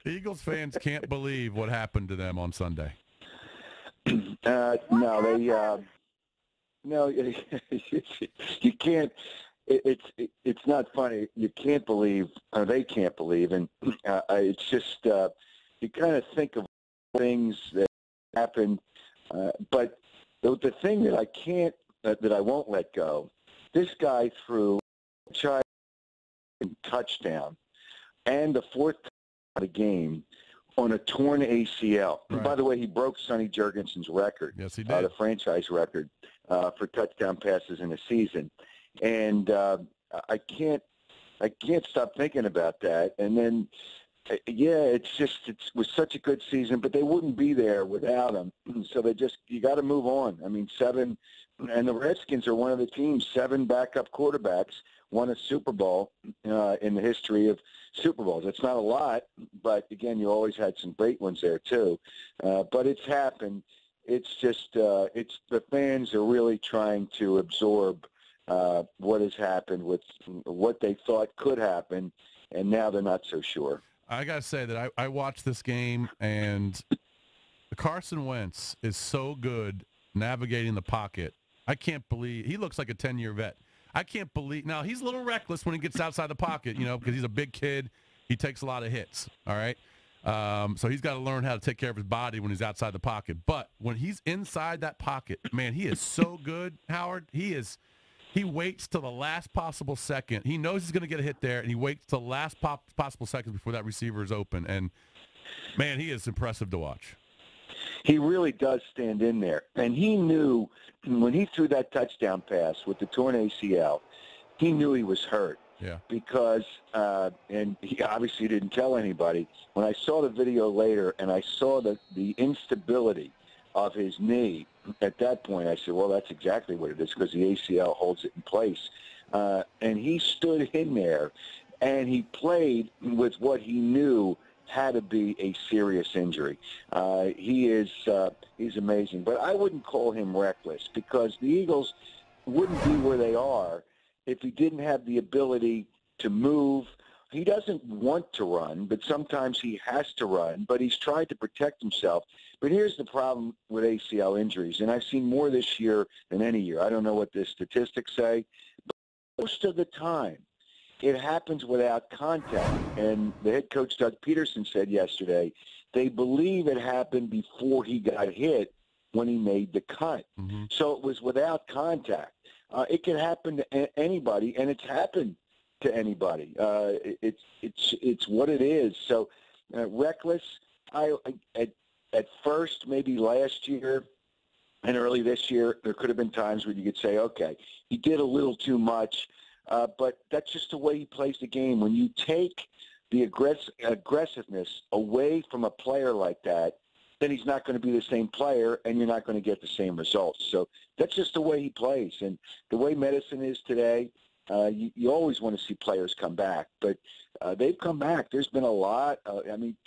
Eagles fans can't believe what happened to them on Sunday. No, you can't. It's not funny. You can't believe, or they can't believe, and it's just you kind of think of things that happened, but the thing that I can't, that I won't let go, this guy threw a touchdown and the fourth of the game on a torn ACL. Right. By the way, he broke Sonny Jurgensen's record. Yes, he did. The franchise record for touchdown passes in a season. And I can't stop thinking about that. And then, it was such a good season, but they wouldn't be there without him. So you got to move on. I mean, and the Redskins are one of the teams, 7 backup quarterbacks won a Super Bowl in the history of Super Bowls. It's not a lot, but again, you always had some great ones there too. But it's happened. It's just the fans are really trying to absorb what has happened with what they thought could happen, and now they're not so sure. I got to say that I watched this game, and Carson Wentz is so good navigating the pocket. I can't believe he looks like a 10-year vet. I can't believe – now, he's a little reckless when he gets outside the pocket, because he's a big kid. He takes a lot of hits, all right? So he's got to learn how to take care of his body when he's outside the pocket. But when he's inside that pocket, man, he is so good, Howard. He waits till the last possible second. He knows he's going to get a hit there, and he waits till the last possible second before that receiver is open. And, man, he is impressive to watch. He really does stand in there. And he knew when he threw that touchdown pass with the torn ACL, he knew he was hurt. Yeah. Because, and he obviously didn't tell anybody, when I saw the video later and I saw the instability of his knee, at that point I said, well, that's exactly what it is, because the ACL holds it in place. And he stood in there, and he played with what he knew had to be a serious injury. He's amazing. But I wouldn't call him reckless, because the Eagles wouldn't be where they are if he didn't have the ability to move. He doesn't want to run, but sometimes he has to run, but he's tried to protect himself. But here's the problem with ACL injuries, and I've seen more this year than any year. I don't know what the statistics say, but most of the time it happens without contact. And the head coach, Doug Peterson, said yesterday they believe it happened before he got hit when he made the cut. Mm-hmm. So it was without contact. It can happen to anybody, and it's happened to anybody. It's what it is. So reckless. At first, maybe last year and early this year, there could have been times where you could say, okay, he did a little too much, but that's just the way he plays the game. When you take the aggressiveness away from a player like that, then he's not going to be the same player, and you're not going to get the same results. So that's just the way he plays. And the way medicine is today, you always want to see players come back. But they've come back. There's been a lot.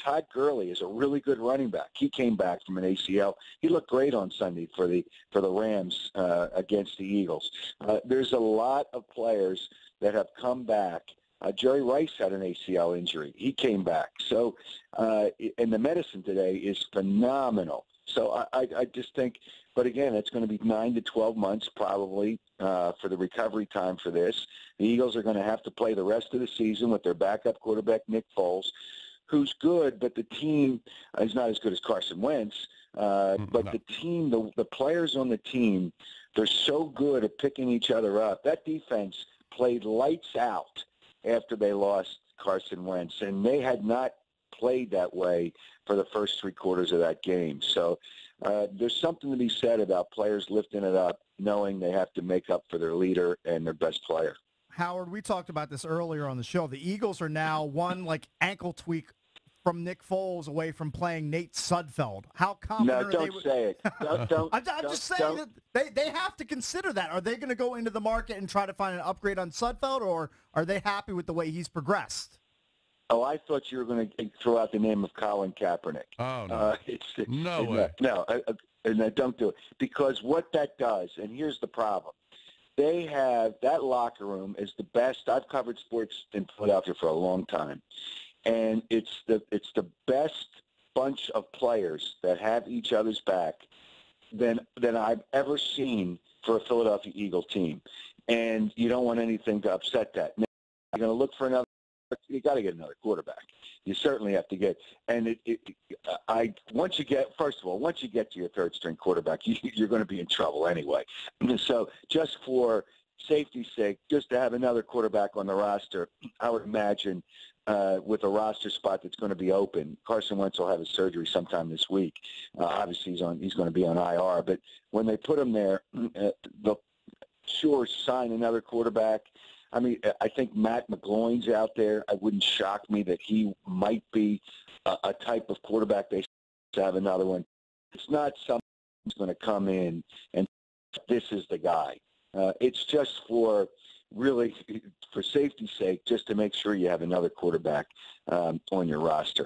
Todd Gurley is a really good running back. He came back from an ACL. He looked great on Sunday for the Rams against the Eagles. There's a lot of players that have come back. Jerry Rice had an ACL injury. He came back. So, and the medicine today is phenomenal. So I just think, but again, it's going to be 9 to 12 months probably for the recovery time for this. The Eagles are going to have to play the rest of the season with their backup quarterback, Nick Foles, who's good, but the team is not as good as Carson Wentz. But no. The team, the players on the team, they're so good at picking each other up. That defense played lights out after they lost Carson Wentz, and they had not played that way for the first 3 quarters of that game. So there's something to be said about players lifting it up, knowing they have to make up for their leader and their best player. Howard, we talked about this earlier on the show. The Eagles are now one ankle tweak from Nick Foles away from playing Nate Sudfeld. How confident no, are they? Don't say it. I'm just saying that they have to consider that. Are they going to go into the market and try to find an upgrade on Sudfeld, or are they happy with the way he's progressed? Oh, I thought you were going to throw out the name of Colin Kaepernick. Oh, no. No way. No, don't do it. Because what that does, and here's the problem, they have that locker room is the best. I've covered sports in Philadelphia for a long time. and it's the best bunch of players that have each other's back than I've ever seen for a Philadelphia Eagle team. And you don't want anything to upset that. Now, you're going to look for another. You got to get another quarterback. You certainly have to get. And once you get to your third string quarterback, you're going to be in trouble anyway. So just for safety's sake, just to have another quarterback on the roster, I would imagine with a roster spot that's going to be open, Carson Wentz will have his surgery sometime this week. Obviously, he's going to be on IR. But when they put him there, they'll sure sign another quarterback. I mean, I think Matt McGloin's out there. It wouldn't shock me that he might be a type of quarterback they have another one. It's not someone who's going to come in and this is the guy. It's just for safety's sake, just to make sure you have another quarterback on your roster.